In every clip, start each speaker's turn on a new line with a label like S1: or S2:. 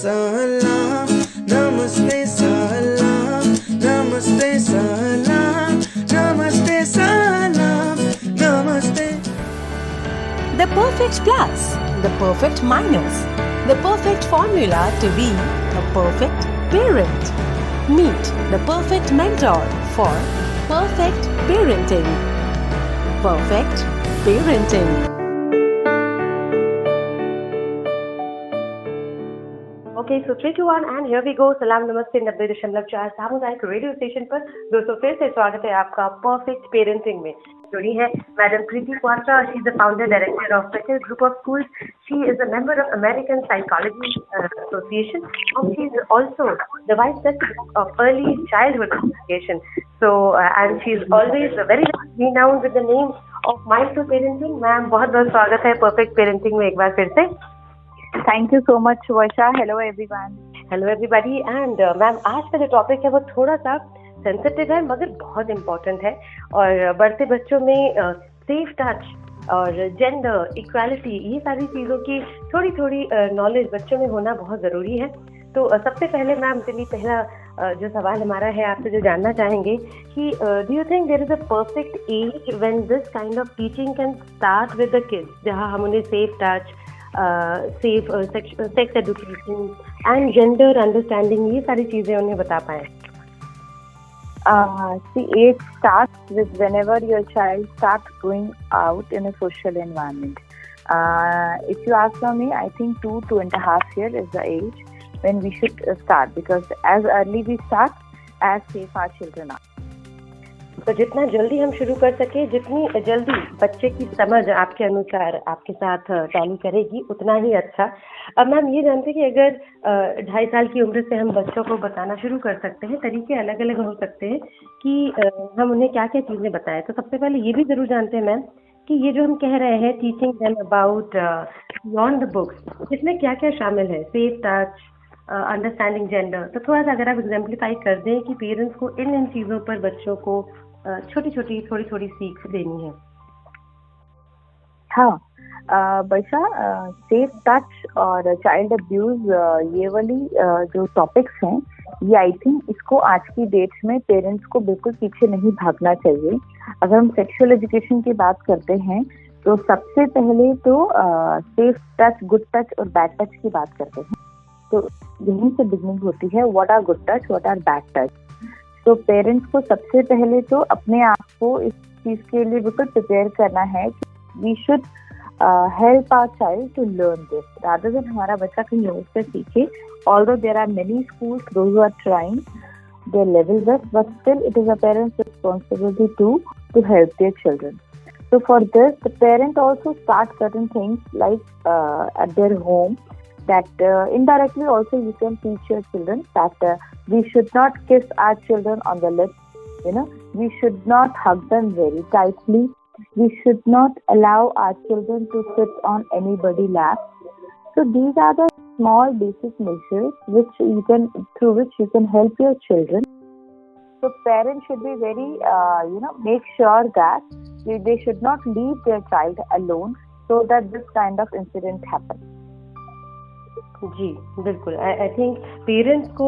S1: salam, namaste salam, namaste salam, namaste salam, namaste.
S2: The perfect plus, the perfect minus, the perfect formula to be a perfect parent. Meet the perfect mentor for perfect parenting. Perfect parenting.
S3: Okay so 3 2 1 and here we go. सलाम नमस्ते 90.4 सामुदायिक radio station पर दोस्तों फिर से स्वागत है आपका परफेक्ट पेरेंटिंग में। जुड़ी है madam Kriti Kwatra. She is the founder director of special group of schools. She is a member of American psychology association and she is also the vice president of early childhood education. So and she is always very renowned with the name of mindful parenting. Ma'am बहुत बहुत स्वागत है perfect parenting में एक बार फिर से।
S4: Thank you so much Varsha. Hello everyone.
S3: Hello everybody. And ma'am आज का जो टॉपिक है वो थोड़ा सा सेंसिटिव है मगर बहुत इम्पोर्टेंट है और बढ़ते बच्चों में सेफ टच और जेंडर इक्वालिटी ये सारी चीज़ों की थोड़ी थोड़ी नॉलेज बच्चों में होना बहुत ज़रूरी है। तो सबसे पहले मैम चलिए पहला जो सवाल हमारा है आपसे जो जानना चाहेंगे कि do you think there is a perfect age when this kind of teaching can start with the kids, जहाँ हम उन्हें safe touch safe sex education and gender understanding ये सारी चीजें उन्हें बता पाए?
S4: See, it starts with whenever your child starts going out in a social environment. If you ask me, I think 2.5 years is the age when we should start, because as early we start, as safe our children are.
S3: तो जितना जल्दी हम शुरू कर सके, जितनी जल्दी बच्चे की समझ आपके अनुसार आपके साथ टैली करेगी उतना ही अच्छा। अब मैम ये जानते हैं कि अगर 2.5 साल की उम्र से हम बच्चों को बताना शुरू कर सकते हैं, तरीके अलग अलग हो सकते हैं कि हम उन्हें क्या क्या चीज़ें बताएं। तो सबसे पहले ये भी ज़रूर जानते हैं मैम कि ये जो हम कह रहे हैं teaching them about beyond the books, इसमें क्या क्या शामिल है? Safe touch, understanding gender. तो थोड़ा सा अगर आप एग्जाम्पलीफाई कर दें कि पेरेंट्स को इन चीज़ों पर बच्चों को छोटी छोटी थोड़ी थोड़ी सीख देनी है।
S4: हाँ वर्षा, सेफ टच और चाइल्ड अब्यूज ये वाली जो टॉपिक्स हैं, ये आई थिंक इसको आज की डेट में पेरेंट्स को बिल्कुल पीछे नहीं भागना चाहिए। अगर हम सेक्सुअल एजुकेशन की बात करते हैं तो सबसे पहले तो सेफ टच, गुड टच और बैड टच की बात करते हैं। तो यहीं से बिगनिंग होती है, what are good touch, what are bad touch. तो पेरेंट्स को सबसे पहले तो अपने आप को इस चीज के लिए बिल्कुल प्रिपेयर करना है कि we should help our child to learn this rather than हमारा बच्चा कहीं और से सीखे। Although there are many schools those who are trying their level best, but still it is a parents responsibility to help their children. So for this, the parent also start certain things like at their home that indirectly also you can teach your children that we should not kiss our children on the lips. You know, we should not hug them very tightly. We should not allow our children to sit on anybody's lap. So these are the small basic measures through which you can help your children. So parents should be very make sure that they should not leave their child alone so that this kind of incident happens.
S3: जी बिल्कुल। I think parents को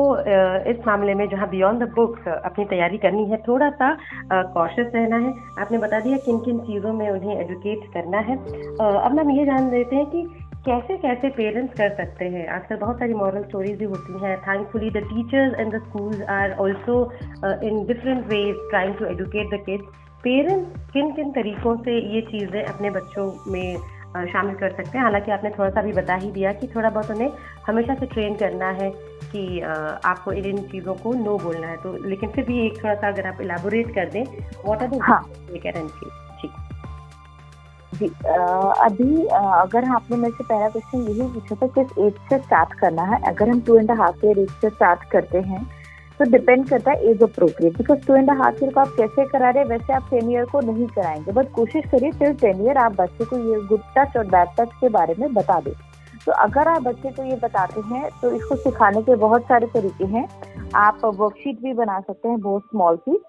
S3: इस मामले में जहाँ beyond the books अपनी तैयारी करनी है, थोड़ा सा कॉशियस रहना है। आपने बता दिया किन किन चीज़ों में उन्हें एजुकेट करना है। अब हम ये जान लेते हैं कि कैसे कैसे पेरेंट्स कर सकते हैं। आजकल बहुत सारी मॉरल स्टोरीज भी होती हैं। Thankfully the teachers and the schools are also in different ways trying to educate the kids. Parents किन किन तरीकों से ये चीज़ें अपने बच्चों में शामिल कर सकते हैं? हालांकि आपने थोड़ा सा भी बता ही दिया कि थोड़ा बहुत उन्हें हमेशा से ट्रेन करना है कि आपको इन चीज़ों को नो बोलना है। तो लेकिन फिर भी एक थोड़ा सा अगर आप इलाबोरेट कर दें, व्हाट आर द गारंटी?
S4: जी अभी अगर आपने मेरे से पहला क्वेश्चन यही पूछा था किस एज से स्टार्ट करना है। अगर हम 2.5 ईयर एज से स्टार्ट करते हैं तो डिपेंड करता है एज अप्रोप्रिएट, बिकॉज 2.5 ईयर को आप कैसे करा रहे हैं वैसे आप 10 ईयर को नहीं कराएंगे, बट कोशिश करिए टिल 10 ईयर आप बच्चे को ये गुड टच और बैड टच के बारे में बता दें। तो अगर आप बच्चे को ये बताते हैं तो इसको सिखाने के बहुत सारे तरीके हैं। आप वर्कशीट भी बना सकते हैं बहुत स्मॉल सी,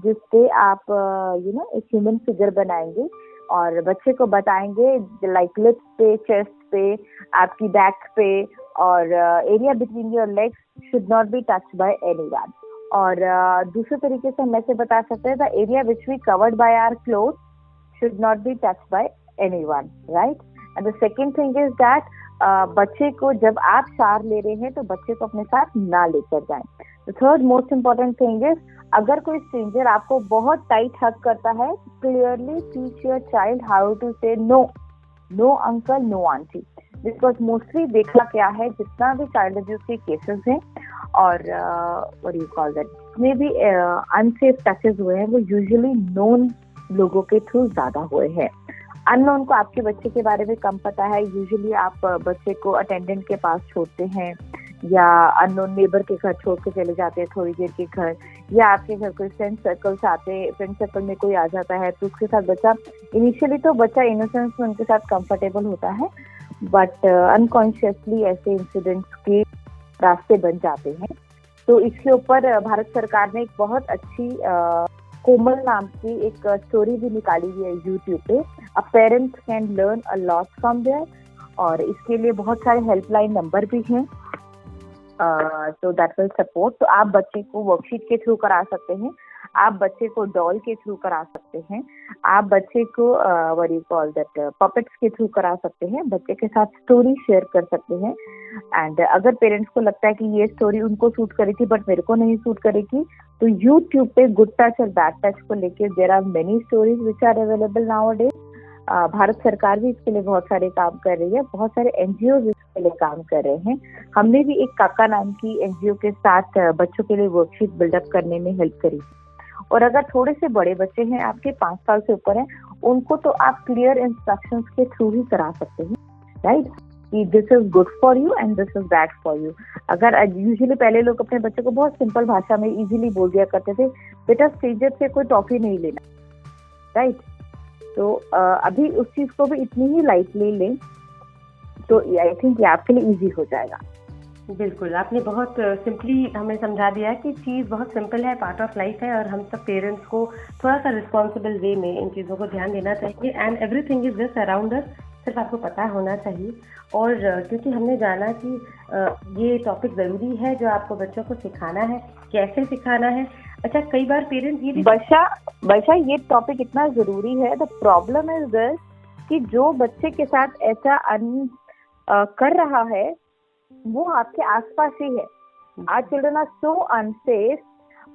S4: जिससे आप एक ह्यूमन फिगर बनाएंगे और बच्चे को बताएंगे लाइक लिप्स पे, चेस्ट पे, आपकी बैक पे और area between your legs should not be touched by anyone. और दूसरे तरीके से हम ऐसे बता सकते हैं the area which we covered by our cloth should not be touched by anyone, right? And the second thing is that बच्चे को जब आप शावर ले रहे हैं तो बच्चे को अपने साथ ना लेकर जाएं। The third most important thing is अगर कोई स्ट्रेंजर आपको बहुत टाइट हग करता है, clearly teach your child how to say no, no uncle, no auntie, because mostly देखा क्या है जितना भी चाइल्ड अब्यूज के केसेस हैं और what do you call that, में भी अनसेफ टचेस हुए हैं वो यूजुअली नोन लोगों के थ्रू ज्यादा हुए हैं। अननोन को आपके बच्चे के बारे में कम पता है, यूजुअली आप बच्चे को अटेंडेंट के पास छोड़ते हैं या अननोन नेबर के घर छोड़ के चले जाते हैं थोड़ी देर के घर, या आपके घर कोई फ्रेंड सर्कल में कोई आ जाता है तो उसके साथ बच्चा इनिशियली तो बच्चा इनोसेंस में उनके साथ कंफर्टेबल होता है, बट अनकॉन्शियसली ऐसे इंसिडेंट्स के रास्ते बन जाते हैं। तो इसके ऊपर भारत सरकार ने एक बहुत अच्छी कोमल नाम की एक स्टोरी भी निकाली हुई है यूट्यूब पे, a parent can learn a lot from there, और इसके लिए बहुत सारे हेल्पलाइन नंबर भी हैं, तो दैट विल सपोर्ट। तो आप बच्चे को वर्कशीट के थ्रू करा सकते हैं, आप बच्चे को डॉल के थ्रू करा सकते हैं, आप बच्चे को what you call that puppets के थ्रू करा सकते हैं, बच्चे के साथ स्टोरी शेयर कर सकते हैं। एंड अगर पेरेंट्स को लगता है कि ये स्टोरी उनको सूट करेगी बट मेरे को नहीं सूट करेगी, तो यूट्यूब पे गुड टच और बैड टच को लेके there are many stories which are available nowadays. Bharat सरकार भी इसके लिए बहुत सारे काम कर रही है, बहुत सारे एनजीओ इसके लिए काम कर रहे हैं। हमने भी एक काका नाम की एनजीओ के साथ बच्चों के लिए वर्कशीट बिल्डअप करने में हेल्प करी। और अगर थोड़े से बड़े बच्चे हैं, आपके 5 साल से ऊपर हैं, उनको तो आप क्लियर इंस्ट्रक्शंस के थ्रू ही करा सकते हैं, राइट, कि this is good for you and this is bad for you. अगर यूजुअली पहले लोग अपने बच्चे को बहुत सिंपल भाषा में इजीली बोल दिया करते थे, बेटा स्ट्रेंजर से कोई टॉफी नहीं लेना, राइट। तो अभी उस चीज को भी इतनी ही लाइटली लें तो आई थिंक ये आपके लिए इजी हो जाएगा।
S3: बिल्कुल, आपने बहुत सिंपली हमें समझा दिया है कि चीज़ बहुत सिंपल है, पार्ट ऑफ लाइफ है, और हम सब पेरेंट्स को थोड़ा सा रिस्पॉन्सिबल वे में इन चीज़ों को ध्यान देना चाहिए। And everything is just around us, सिर्फ आपको पता होना चाहिए। और क्योंकि हमने जाना कि ये टॉपिक ज़रूरी है जो आपको बच्चों को सिखाना है, कैसे सिखाना है। अच्छा, कई बार पेरेंट्स ये
S4: वर्षा ये टॉपिक इतना ज़रूरी है, द प्रॉब्लम इज दिस कि जो बच्चे के साथ ऐसा कर रहा है वो आपके आसपास ही है। आज चिल्ड्रन आर सो अनसेफ,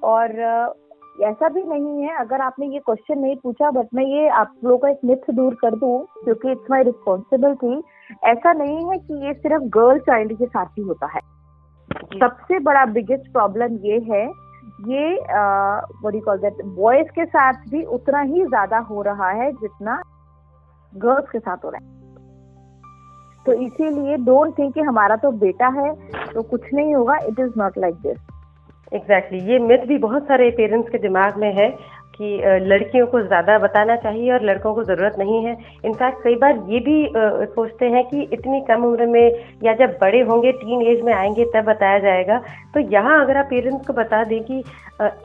S4: और ऐसा भी नहीं है, अगर आपने ये क्वेश्चन नहीं पूछा बट मैं ये आप लोगों का एक मिथ दूर कर दूं क्योंकि इट्स माय रिस्पॉन्सिबिलिटी, ऐसा नहीं है कि ये सिर्फ गर्ल चाइल्ड के साथ ही होता है। सबसे बड़ा बिगेस्ट प्रॉब्लम ये है, ये what you call that, boys के साथ भी उतना ही ज्यादा हो रहा है जितना गर्ल्स के साथ हो रहा है। तो इसीलिए डोंट थिंक कि हमारा तो बेटा है तो कुछ नहीं होगा, it is not like this.
S3: Exactly, ये मिथ भी बहुत सारे पेरेंट्स के दिमाग में है कि लड़कियों को ज़्यादा बताना चाहिए और लड़कों को ज़रूरत नहीं है। इनफैक्ट कई बार ये भी सोचते हैं कि इतनी कम उम्र में या जब बड़े होंगे, टीन एज में आएंगे तब बताया जाएगा। तो यहाँ अगर आप पेरेंट्स को बता दें कि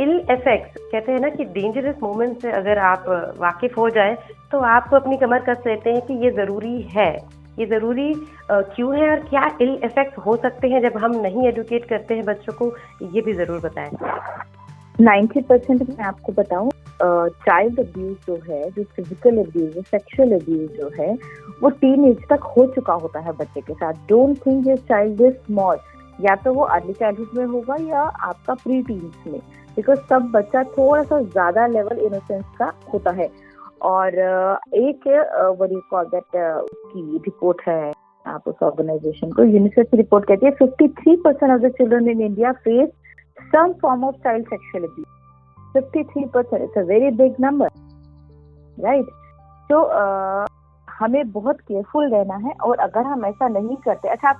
S3: इल इफेक्ट्स, कहते हैं ना कि डेंजरस मोमेंट्स से अगर आप वाकिफ हो जाए तो आप अपनी कमर कस लेते हैं कि ये ज़रूरी है। ये ज़रूरी क्यों है और क्या इल इफेक्ट्स हो सकते हैं जब हम नहीं एडुकेट करते हैं बच्चों को, ये भी ज़रूर बताएं।
S4: 90% मैं आपको बताऊं, चाइल्ड अब्यूज जो है, जो फिजिकल अब्यूज, सेक्सुअल अब्यूज जो है, वो टीन एज तक हो चुका होता है बच्चे के साथ। डोंट थिंक ये चाइल्ड इज स्मॉल, या तो वो अर्ली चाइल्डहुड में होगा या आपका प्री टीन्स में, बिकॉज सब बच्चा थोड़ा सा ज्यादा लेवल इनोसेंस का होता है। और एक व्हाट यू कॉल दैट की रिपोर्ट है, आप उस ऑर्गेनाइजेशन को, यूनिसेफ की रिपोर्ट कहती है 53% of the children in India face some form of child sexual abuse. 53%, it's a very big number, right? So हमें बहुत केयरफुल रहना है, और अगर हम ऐसा नहीं करते, अच्छा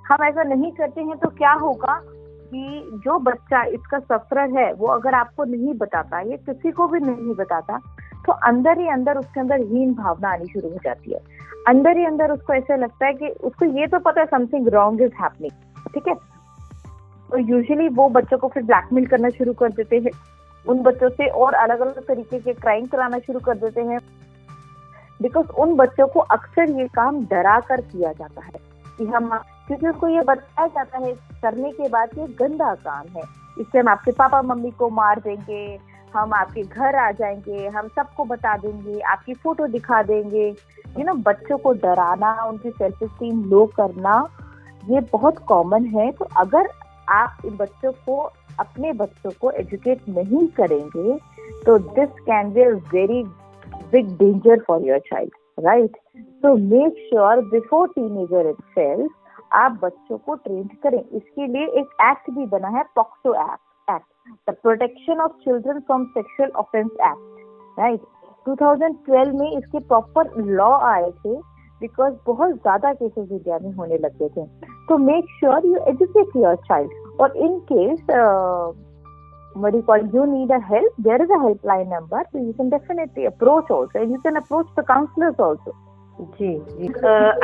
S4: हम ऐसा नहीं करते हैं तो क्या होगा कि जो बच्चा इसका सफरर है वो अगर आपको नहीं बताता, ये किसी को भी नहीं बताता, तो अंदर ही अंदर उसके अंदर हीन भावना आनी शुरू हो जाती है। अंदर ही अंदर उसको ऐसा लगता है कि उसको ये तो पता है समथिंग रॉन्ग इज हैपनिंग, ठीक है। तो यूजुअली वो बच्चों को फिर ब्लैकमेल करना शुरू कर देते हैं, उन बच्चों से और अलग अलग तरीके के क्राइम कराना शुरू कर देते हैं, बिकॉज उन बच्चों को अक्सर ये काम डरा कर किया जाता है कि हम क्योंकि उसको ये बताया जाता है करने के बाद ये गंदा काम है, इससे हम आपके पापा मम्मी को मार देंगे, हम आपके घर आ जाएंगे, हम सबको बता देंगे, आपकी फोटो दिखा देंगे। बच्चों को डराना, उनकी सेल्फ एस्टीम लो करना, ये बहुत कॉमन है। तो अगर आप इन बच्चों को, अपने बच्चों को एजुकेट नहीं करेंगे तो this can be a very big danger for your child, right? So make sure before teenager itself आप बच्चों को ट्रेन करें। इसके लिए एक एक्ट भी बना है, POCSO act, the protection of children from sexual offence act, right? 2012 में इसके प्रॉपर लॉ आए थे बिकॉज बहुत ज्यादा केसेस इंडिया में होने लगे थे। तो make sure you educate your child, और in case what do you call, you need a help, there is a helpline number, so you can definitely approach also, and you can approach the counselors also.
S3: जी जी।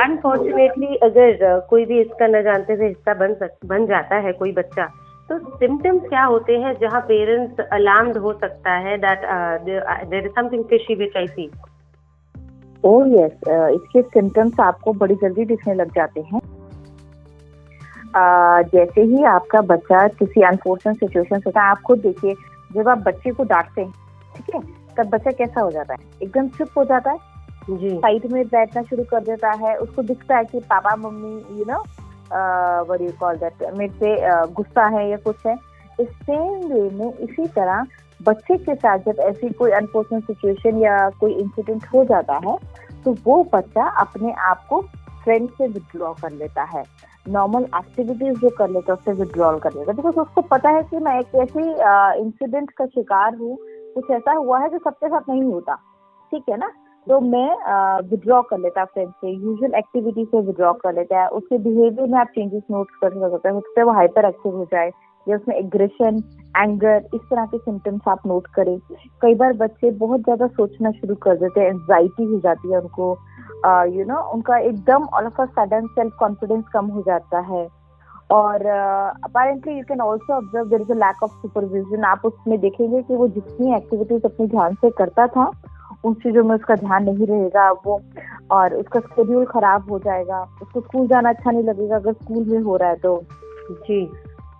S3: Unfortunately अगर कोई भी इसका न जानते हुए हिस्सा बन जाता है कोई बच्चा, तो सिम्टम्स क्या होते हैं जहाँ पेरेंट्स अलार्म्ड हो सकता है that there is something fishy which I see?
S4: Oh yes, इसके सिम्टम्स आपको बड़ी जल्दी दिखने लग जाते हैं। जैसे ही आपका बच्चा किसी अनफॉर्चुनेट सिचुएशन से होता है, आप खुद देखिए, जब आप बच्चे को डांटते हैं, ठीक है, तब बच्चा कैसा हो जाता है? एकदम चुप हो जाता है, साइड में बैठना शुरू कर देता है, उसको दिखता है कि papa mummy what do you call that, मेरे से गुस्सा है या कुछ है। इस सेम वे में इसी तरह बच्चे के साथ जब ऐसी कोई अनफॉर्चुनेट सिचुएशन या कोई इंसिडेंट हो जाता है, तो वो बच्चा अपने आप को फ्रेंड से विड्रॉ कर लेता है, नॉर्मल एक्टिविटीज जो कर लेता है उससे विड्रॉल कर लेता है, बिकॉज उसको पता है कि मैं एक ऐसी इंसिडेंट का शिकार हूँ, कुछ ऐसा हुआ है जो सबके साथ नहीं होता, ठीक है ना? तो मैं विड्रॉ कर लेता है फ्रेंड से, यूजुअल एक्टिविटी से विड्रॉ कर लेता है। उसके बिहेवियर में आप चेंजेस नोट कर सकते हैं, उससे वो हाइपर एक्टिव हो जाए या उसमें एग्रेशन, एंगर, इस तरह के सिम्टम्स आप नोट करें। कई बार बच्चे बहुत ज्यादा सोचना शुरू कर देते हैं, एंजाइटी हो जाती है उनको, उनका एकदम all of a sudden self confidence कम हो जाता है। और apparently you can also observe there is a lack of supervision. आप उसमें देखेंगे कि वो जितनी एक्टिविटीज अपने ध्यान से करता था, उन चीजों में उसका ध्यान नहीं रहेगा वो, और उसका शेड्यूल खराब हो जाएगा, उसको स्कूल जाना अच्छा नहीं लगेगा अगर स्कूल में हो रहा है तो जी,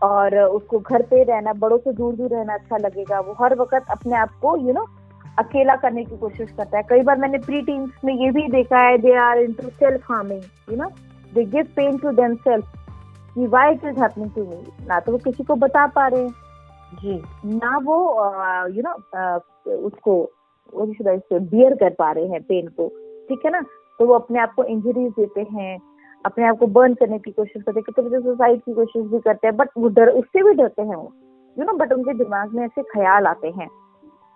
S4: और उसको घर पे रहना, बड़ों से दूर दूर रहना अच्छा लगेगा। वो हर वक्त अपने आप को अकेला करने की कोशिश करता है। कई बार मैंने प्री टीन्स में ये भी देखा है, they are into self harming, they give pain to themselves कि why it is happening to me. ना तो वो किसी को बता पा रहे हैं जी, ना वो उसको बियर कर पा रहे हैं पेन को, ठीक है ना? तो वो अपने आप को इंजरीज देते हैं, अपने आप को बर्न करने की कोशिश करते हैं, कितने सुसाइड की कोशिश भी करते हैं, बट वो उससे भी डरते हैं वो, बट उनके दिमाग में ऐसे ख्याल आते हैं।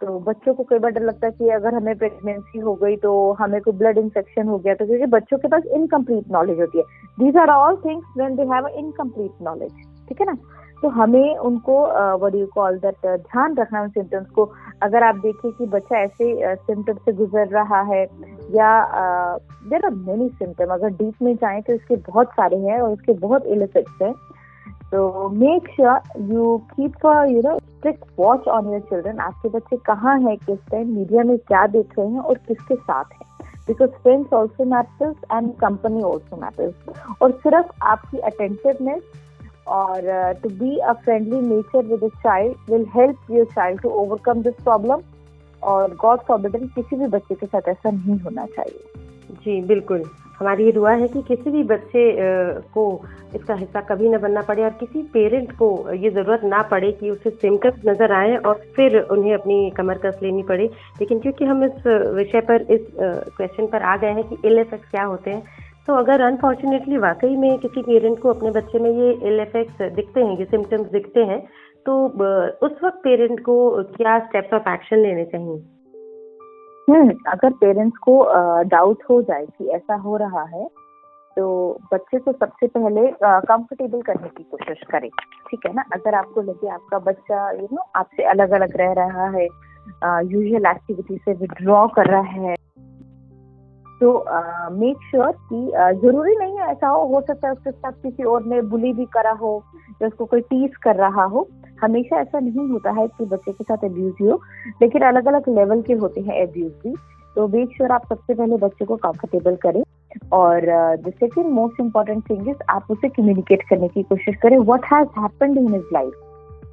S4: तो बच्चों को कई बार डर लगता है कि अगर हमें प्रेगनेंसी हो गई तो हमें कोई ब्लड इन्फेक्शन हो गया, तो क्योंकि बच्चों के पास इनकम्प्लीट नॉलेज होती है। These are all things when they have incomplete knowledge, ठीक है ना? तो हमें उनको what do you call that, ध्यान रखना उन सिम्टम्स को। अगर आप देखिए कि बच्चा ऐसे सिम्टम्स से गुजर रहा है, या देयर आर मेनी सिम्टम, अगर डीप में जाएं तो इसके बहुत सारे हैं और इसके बहुत इल इफेक्ट्स हैं। तो make sure you keep strict watch on your children. आपके बच्चे कहाँ हैं, किस टाइम मीडिया में क्या देख रहे हैं और किसके साथ हैं, because friends also matters and company also matters. और सिर्फ आपकी अटेंटिवनेस और to be a friendly nature with a child will help your child to overcome this problem, और God forbidden किसी भी बच्चे के साथ ऐसा नहीं होना चाहिए।
S3: जी बिल्कुल, हमारी ये दुआ है कि किसी भी बच्चे को इसका हिस्सा कभी न बनना पड़े, और किसी पेरेंट को ये ज़रूरत ना पड़े कि उसे सिम्टम्स नज़र आए और फिर उन्हें अपनी कमर कस लेनी पड़े। लेकिन क्योंकि हम इस विषय पर, इस क्वेश्चन पर आ गए हैं कि इल इफेक्ट्स क्या होते हैं, तो अगर अनफॉर्चुनेटली वाकई में किसी पेरेंट को अपने बच्चे में ये इल इफेक्ट्स दिखते हैं, ये सिम्टम्स दिखते हैं, तो उस वक्त पेरेंट को क्या स्टेप्स ऑफ एक्शन लेने चाहिए?
S4: अगर पेरेंट्स को डाउट हो जाए कि ऐसा हो रहा है, तो बच्चे को सबसे पहले कंफर्टेबल करने की कोशिश करें, ठीक है ना? अगर आपको लगे आपका बच्चा आपसे अलग अलग रह रहा है, यूजुअल एक्टिविटी से विड्रॉ कर रहा है, तो मेक श्योर कि जरूरी नहीं है ऐसा हो सकता है उसके साथ किसी और ने बुली भी करा हो या उसको कोई टीज कर रहा हो। हमेशा ऐसा नहीं होता है कि बच्चे के साथ अब्यूज ही हो, लेकिन अलग अलग लेवल के होते हैं अब्यूज भी। तो मेक श्योर आप सबसे पहले बच्चे को कंफर्टेबल करें। और the second most important thing is आप उसे कम्युनिकेट करने की कोशिश करें what has happened in his life,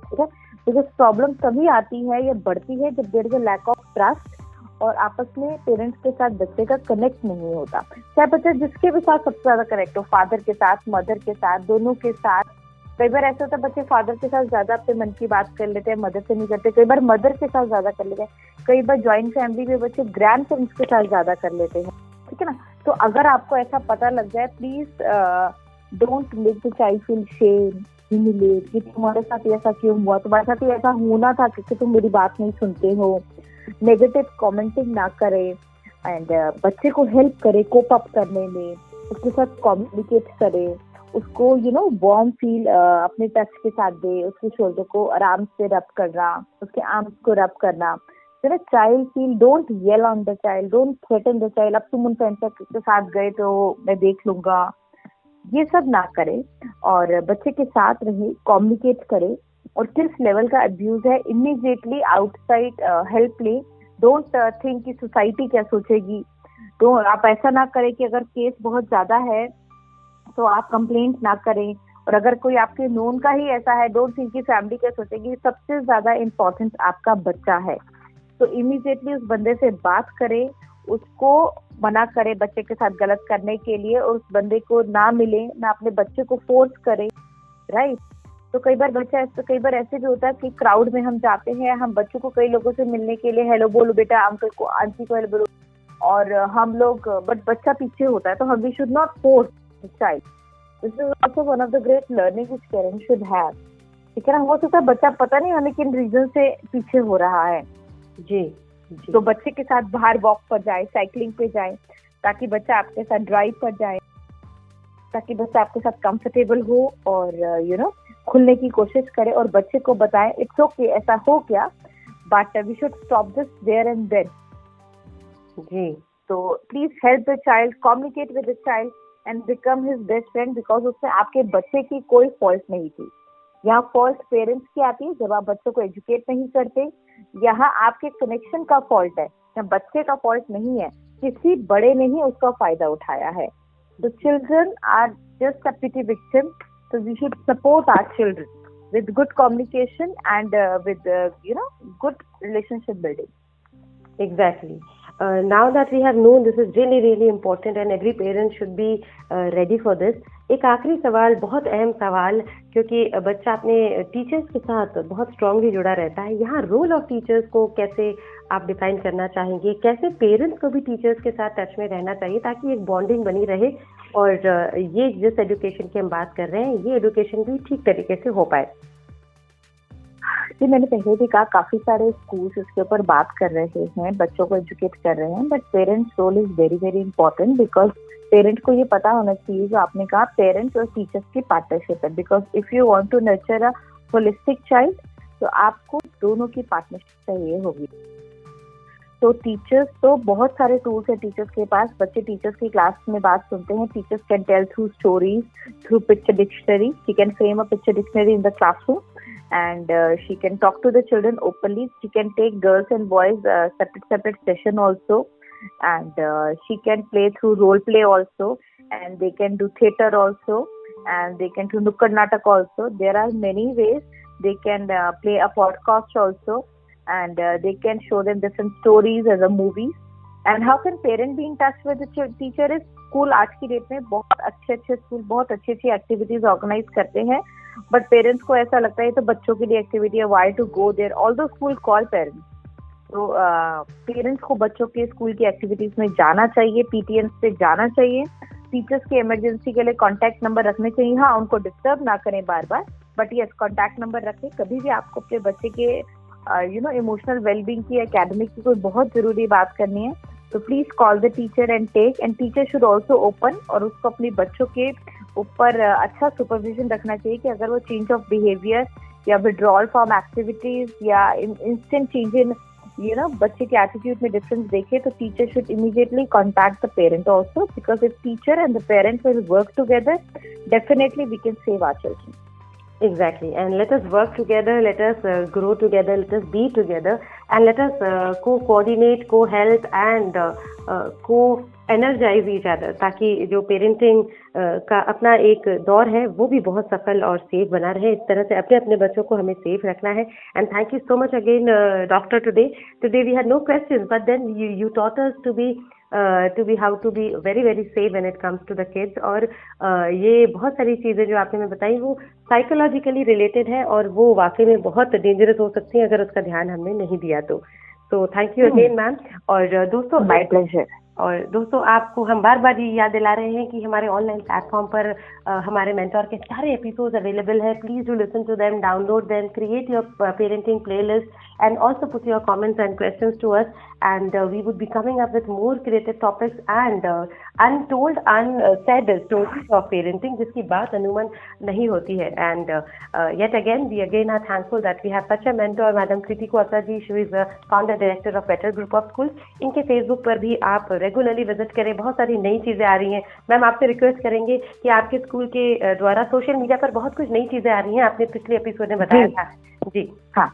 S4: ठीक है। बिकॉज प्रॉब्लम तभी आती है या बढ़ती है जब there is a lack of trust और आपस में पेरेंट्स के साथ बच्चे का कनेक्ट नहीं होता। चाहे बच्चा जिसके भी साथ सबसे ज्यादा कनेक्ट हो, फादर के साथ, मदर के साथ, दोनों के साथ। कई बार ऐसा होता है बच्चे फादर के साथ ज्यादा अपने मन की बात कर लेते हैं, मदर से नहीं करते। कई बार मदर के साथ ज्यादा कर लेते हैं। कई बार ज्वाइंट फैमिली में बच्चे ग्रैंड पेरेंट्स के साथ ज्यादा कर लेते हैं, ठीक है ना। तो अगर आपको ऐसा पता लग जाए, please don't make the child feel shame, humiliate कि तुम्हारे साथ ऐसा क्यों हुआ, तुम्हारे साथ ऐसा होना था क्योंकि तुम मेरी बात नहीं सुनते हो। नेगेटिव कमेंटिंग ना करे एंड बच्चे को हेल्प करे कोप अप करने में, उसके साथ कम्युनिकेट करे, उसको वार्म फील अपने टच के साथ दे, उसके शोल्डर को आराम से रब करना, उसके आर्म्स को रब करना। Child feel, don't yell on the child, don't threaten the child, अब तुम उन फ्रेंड्स के साथ गए तो मैं देख लूंगा, ये सब ना करे और बच्चे के साथ रहे, कम्युनिकेट करे। और किस लेवल का अब्यूज है इमीडिएटली आउटसाइड हेल्प ले। डोंट थिंक कि सोसाइटी क्या सोचेगी। तो आप ऐसा ना करें कि अगर केस बहुत ज्यादा है तो आप कंप्लेंट ना करें, और अगर कोई आपके नोन का ही ऐसा है, डोंट थिंक कि फैमिली क्या सोचेगी। सबसे ज्यादा इम्पोर्टेंट आपका बच्चा है, तो इमीडिएटली उस बंदे से बात करें, उसको मना करे बच्चे के साथ गलत करने के लिए, और उस बंदे को ना मिले, ना अपने बच्चे को फोर्स करे, राइट। तो कई बार ऐसे भी होता है कि क्राउड में हम जाते हैं, हम बच्चों को कई लोगों से मिलने के लिए हेलो बोलो बेटा, अंकल को, आंटी को हेलो बोलो, और हम लोग बट बच्चा पीछे होता है, तो हम we should not force the child. This is also one of the great learning which parents should have, ठीक है ना। हो सकता है बच्चा पता नहीं हमें किन रीजन से पीछे हो रहा है,
S3: जी
S4: तो बच्चे के साथ बाहर वॉक पर जाए, साइकिलिंग पे जाए, ताकि बच्चा आपके साथ ड्राइव पर जाए, ताकि बच्चा आपके साथ कंफर्टेबल हो और खुलने की कोशिश करे, और बच्चे को बताए इट्स ओके, ऐसा हो गया, but we should stop this there and then.
S3: जी,
S4: तो please help the child, communicate with the child and become his best friend, because उसमें आपके बच्चे की कोई फॉल्ट नहीं थी। यहाँ फॉल्ट पेरेंट्स की आती है जब आप बच्चों को एजुकेट नहीं करते। यहाँ आपके कनेक्शन का फॉल्ट है, यहाँ बच्चे का फॉल्ट नहीं है, किसी बड़े ने ही उसका फायदा उठाया है। The children are just a pity victim, so we should support our children with good communication and with good relationship building.
S3: Exactly. Now that we have known, this is really really important and every parent should be ready for this. एक आखिरी सवाल, बहुत अहम सवाल, क्योंकि बच्चा अपने teachers के साथ बहुत स्ट्रांगली जुड़ा रहता है। यहाँ रोल ऑफ टीचर्स को कैसे आप डिफाइन करना चाहेंगे? कैसे पेरेंट्स को भी टीचर्स के साथ टच में रहना चाहिए ताकि एक बॉन्डिंग बनी रहे, और ये जिस एजुकेशन की हम बात कर रहे हैं, ये एजुकेशन भी ठीक तरीके से हो पाए?
S4: जी, मैंने पहले भी कहा, काफी सारे स्कूल्स इसके ऊपर बात कर रहे हैं, बच्चों को एजुकेट कर रहे हैं, but parents role is very very important, because parent को ये पता होना चाहिए, जो आपने कहा पेरेंट्स और टीचर्स की पार्टनरशिप है। Because if you want to nurture a holistic child, तो आपको दोनों की पार्टनरशिप चाहिए होगी। तो टीचर्स, तो बहुत सारे टूल्स है टीचर्स के पास। बच्चे टीचर्स की क्लास में बात सुनते हैं। Teachers can tell through stories, through picture dictionary. She can frame a picture dictionary in the classroom and she can talk to the children openly. She can take girls and boys separate session also, and she can play through role play also, and they can do theater also, and they can do nukkad natak also. There are many ways. They can play a podcast also, and they can show them different stories as a movies. And how can parent be in touch with the teacher is school आज की date में बहुत अच्छे school बहुत अच्छी activities organise करते हैं, but parents को ऐसा लगता है तो बच्चों के लिए एक्टिविटी है, why to go there, although school call parents. तो पेरेंट्स को बच्चों के स्कूल की एक्टिविटीज में जाना चाहिए, पीटीएम पे जाना चाहिए। टीचर्स के इमरजेंसी के लिए कॉन्टैक्ट नंबर रखने चाहिए। हाँ, उनको डिस्टर्ब ना करें बार बार, बट यस कॉन्टैक्ट नंबर रखें। कभी भी आपको अपने बच्चे के इमोशनल वेलबींग की, एकेडमिक की कोई बहुत जरूरी बात करनी है, तो please call the teacher and take, and teacher should also open, और उसको अपने बच्चों के ऊपर अच्छा सुपरविजन रखना चाहिए कि अगर वो चेंज ऑफ बिहेवियर या विड्रॉल फ्रॉम एक्टिविटीज या इंस्टेंट चेंज इन बच्चे के एटीट्यूड में डिफरेंस देखे, तो teacher should immediately contact the parent also, because if teacher and the parent will work together, definitely we can save our children.
S3: Exactly, and let us work together, let us grow together, let us be together. and let us co-coordinate, co-help and co-energize each other, ताकि जो parenting का अपना एक दौर है वो भी बहुत सफल और सेफ बना रहे। इस तरह से अपने अपने बच्चों को हमें सेफ रखना है। And thank you so much again doctor. Today we had no questions, but then you taught us to be how to be very very safe when it comes to the kids। और ये बहुत सारी चीज़ें जो आपने हमें बताई वो साइकोलॉजिकली रिलेटेड है और वो वाकई में बहुत डेंजरस हो सकती है अगर उसका ध्यान हमने नहीं दिया तो। Thank you again ma'am. और दोस्तों,
S4: माय प्लेजर।
S3: और दोस्तों, आपको हम बार बार ये याद दिला रहे हैं कि हमारे ऑनलाइन प्लेटफॉर्म पर हमारे मेंटोर के सारे एपिसोड्स अवेलेबल है। Please do listen to them, download them, create your parenting playlist and also put your comments and questions to us, and we would be coming up with more creative topics and untold, unsaid stories of parenting जिसकी बात अमूमन नहीं होती है। And yet again we are thankful that we have such a mentor, Madam Kriti Kwatra ji। She is the founder director of Petal Group of Schools। इनके Facebook पर भी आप रेगुलरली विजिट करें, बहुत सारी नई चीज़ें आ रही हैं। मैम, आपसे रिक्वेस्ट करेंगे कि आपके स्कूल के द्वारा सोशल मीडिया पर बहुत कुछ नई चीज़ें आ रही हैं, आपने पिछले एपिसोड में बताया था जी।
S4: हाँ,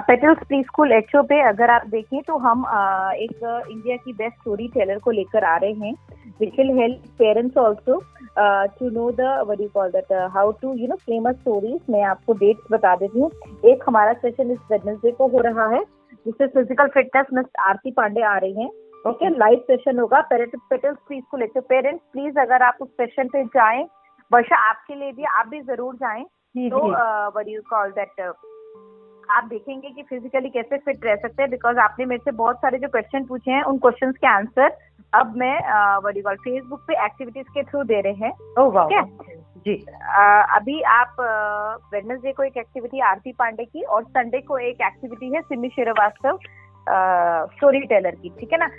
S4: पेटल्स प्री स्कूल एचओ पे अगर आप देखें तो हम एक इंडिया की बेस्ट स्टोरी टेलर को लेकर आ रहे हैं, which will help parents also to know the what you call that how to famous stories। मैं आपको डेट्स बता देती हूँ। एक हमारा सेशन इस वेडनेसडे को हो रहा है जिससे फिजिकल फिटनेस मिस आरती पांडे आ रही हैं। ओके, लाइव सेशन होगा petals pre school HO. Parents please अगर आप उस सेशन पे जाएं, वर्षा आपके लिए भी, आप भी जरूर जाएं। तो what you call that आप देखेंगे कि फिजिकली कैसे फिट रह सकते हैं, बिकॉज आपने मेरे से बहुत सारे जो क्वेश्चन पूछे हैं उन क्वेश्चंस के आंसर अब मैं फेसबुक पे एक्टिविटीज के थ्रू दे रहे हैं। ठीक है
S3: जी।
S4: अभी आप वेडनेसडे को एक एक्टिविटी आरती पांडे की और संडे को एक एक्टिविटी है सिमी श्रीवास्तव स्टोरी टेलर की। ठीक है ना,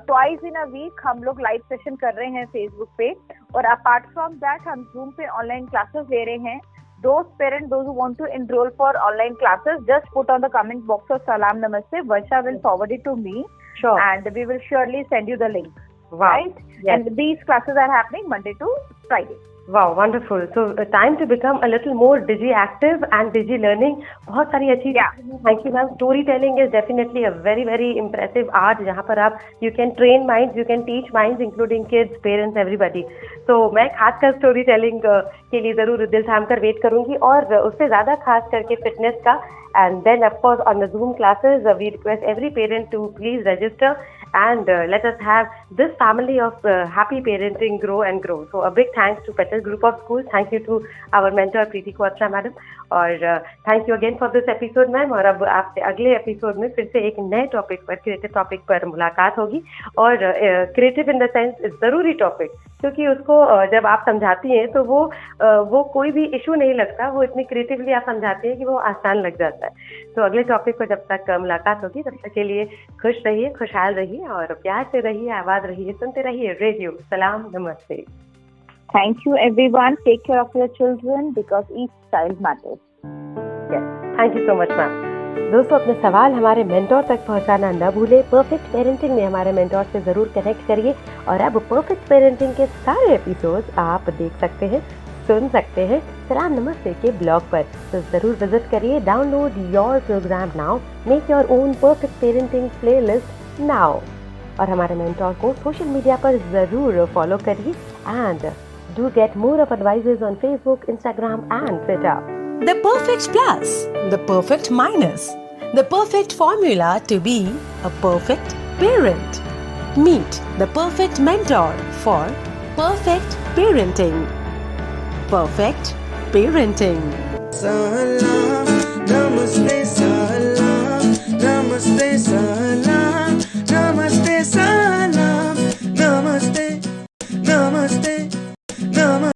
S4: ट्वाइस इन अ वीक हम लोग लाइव सेशन कर रहे हैं फेसबुक पे, और अपार्ट फ्रॉम दैट हम जूम पे ऑनलाइन क्लासेस ले रहे हैं। Those parents, those who want to enroll for online classes, just put on the comment box of Salam Namaste. Varsha will forward it to me. Sure. And we will surely send you the link. Wow. Right? Yes. And these classes are happening Monday to Friday.
S3: Wow, wonderful. So time to become a little more digi active and digi learning. बहुत सारी अच्छी Thank you, ma'am. Storytelling is definitely a very very impressive art जहाँ पर आप you can train minds, you can teach minds, including kids, parents, everybody. So मैं खासकर storytelling के लिए जरूर दिल थाम कर वेट करूँगी, और उससे ज़्यादा खास करके फिटनेस का। And then of course on the Zoom classes we request every parent to please register and let us have this family of happy parenting grow and grow. So a big thanks to Petal Group of Schools. Thank you to our mentor Kriti Kwatra madam, और thank you again for this episode ma'am। और अब आपसे अगले episode में फिर से एक नए टॉपिक पर, क्रिएटिव टॉपिक पर मुलाकात होगी। और क्रिएटिव इन द सेंस ज़रूरी टॉपिक, क्योंकि उसको जब आप समझाती हैं तो वो कोई भी इशू नहीं लगता, वो इतनी क्रिएटिवली आप समझाती हैं कि वो आसान लग जाता है। तो अगले टॉपिक पर जब तक मुलाकात होगी, तब तक के लिए खुश रहिए, खुशहाल रहिए, और प्यार से रहिए, आबाद रहिए, सुनते रहिए रेडियो सलाम नमस्ते।
S4: Thank you everyone. Take care of your children because each child matters.
S3: Yes. Thank you so much ma'am। दोस्तों, अपने सवाल हमारे मेंटोर तक पहुंचाना न भूलें। परफेक्ट पेरेंटिंग में हमारे मेंटोर से ज़रूर कनेक्ट करिए, और अब परफेक्ट पेरेंटिंग के सारे एपिसोड्स आप देख सकते हैं, सुन सकते हैं सलाम नमस्ते के ब्लॉग पर। तो ज़रूर विजिट करिए, download your programme now, make your own perfect parenting playlist now. और हमारे मेंटोर को सोशल मीडिया पर ज़रूर फॉलो करिए, and do get more of advices on Facebook, Instagram and Twitter.
S2: The perfect plus, the perfect minus, the perfect formula to be a perfect parent. Meet the perfect mentor for perfect parenting. Perfect parenting.
S1: Salam